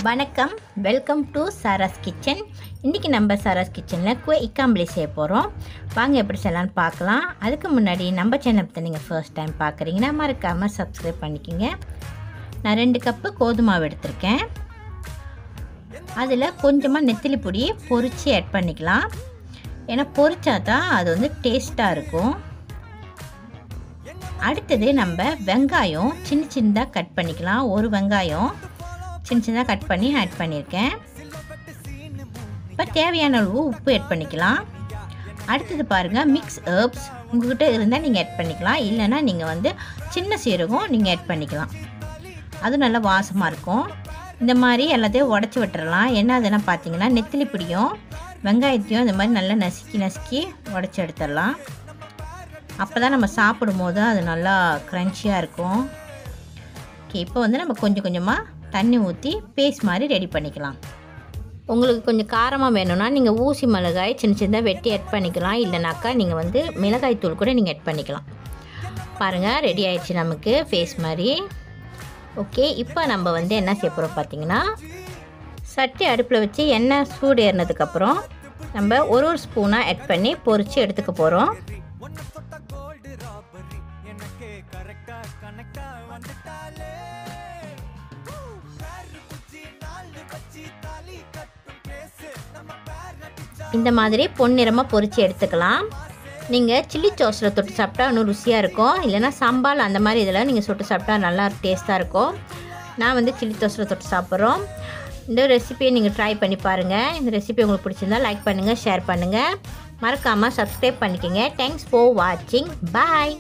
வணக்கம், welcome to சாராஸ் kitchen. இன்றைக்கி நம்ம சாராஸ் கிச்சனில் குய் இக்காம்பலி செய்ய போகிறோம். வாங்க எப்படி செய்யலான்னு பார்க்கலாம். அதுக்கு முன்னாடி நம்ம சேனலை நீங்கள் ஃபர்ஸ்ட் டைம் பார்க்குறீங்கன்னா மறக்காமல் சப்ஸ்கிரைப் பண்ணிக்கோங்க. நான் 2 கப்பு கோதுமை மாவு எடுத்திருக்கேன். அதில் கொஞ்சமாக நெத்திலி பொடி பொரித்து ஆட் பண்ணிக்கலாம். ஏன்னா பொரிச்சா தான் அது வந்து டேஸ்ட்டாக இருக்கும். அடுத்தது நம்ம வெங்காயம் சின்னதாக கட் பண்ணிக்கலாம். ஒரு வெங்காயம் சின்னதாக கட் பண்ணி ஆட் பண்ணியிருக்கேன். இப்போ தேவையான அளவு உப்பு ஆட் பண்ணிக்கலாம். அடுத்தது பாருங்கள், மிக்ஸ் ஹெர்ப்ஸ் உங்கள்கிட்ட இருந்தால் நீங்கள் ஆட் பண்ணிக்கலாம். இல்லைனா நீங்கள் வந்து சின்ன சீரகம் நீங்கள் ஆட் பண்ணிக்கலாம். அது நல்லா வாசமாக இருக்கும். இந்த மாதிரி எல்லாத்தையும் உடச்சி விட்டுறலாம். என்ன அதெல்லாம் பார்த்தீங்கன்னா நெத்திலி பிடியும் வெங்காயத்தையும் இந்த மாதிரி நல்லா நசுக்கி உடச்சி எடுத்துடலாம். அப்போ தான் நம்ம சாப்பிடும் போது அது நல்லா க்ரன்ச்சியாக இருக்கும். ஓகே, இப்போ வந்து நம்ம கொஞ்சம் கொஞ்சமாக தண்ணி ஊற்றி பேஸ்ட் மாதிரி ரெடி பண்ணிக்கலாம். உங்களுக்கு கொஞ்சம் காரமாக வேணும்னா நீங்கள் ஊசி மிளகாய் சின்னதாக வெட்டி ஆட் பண்ணிக்கலாம். இல்லைனாக்கா நீங்கள் வந்து மிளகாய் தூள் கூட நீங்கள் ஆட் பண்ணிக்கலாம். பாருங்கள், ரெடி ஆயிடுச்சு நமக்கு பேஸ்ட் மாதிரி. ஓகே, இப்போ நம்ம வந்து என்ன செய்ய போகிறோம் பார்த்தீங்கன்னா, சட்டி அடுப்பில் வச்சு எண்ணெய் சூடு ஏறினதுக்கப்புறம் நம்ம ஒரு ஸ்பூனாக ஆட் பண்ணி பொரித்து எடுத்துக்க போகிறோம். இந்த மாதிரி பொன்னிறமாக பொரித்து எடுத்துக்கலாம். நீங்கள் சில்லி சாஸில் தொட்டு சாப்பிட்டா இன்னும் ருசியாக இருக்கும். இல்லைனா சாம்பார் அந்த மாதிரி இதில் நீங்கள் தொட்டு சாப்பிட்டா நல்லா டேஸ்ட்டாக இருக்கும். நான் வந்து சில்லி சாஸில் தொட்டு சாப்பிட்றோம். இந்த ரெசிபியை நீங்கள் ட்ரை பண்ணி பாருங்கள். இந்த ரெசிபி உங்களுக்கு பிடிச்சிருந்தால் லைக் பண்ணுங்கள், ஷேர் பண்ணுங்கள், மறக்காமல் சப்ஸ்கிரைப் பண்ணிக்கோங்க. தேங்க்ஸ் ஃபார் வாட்சிங். பாய்.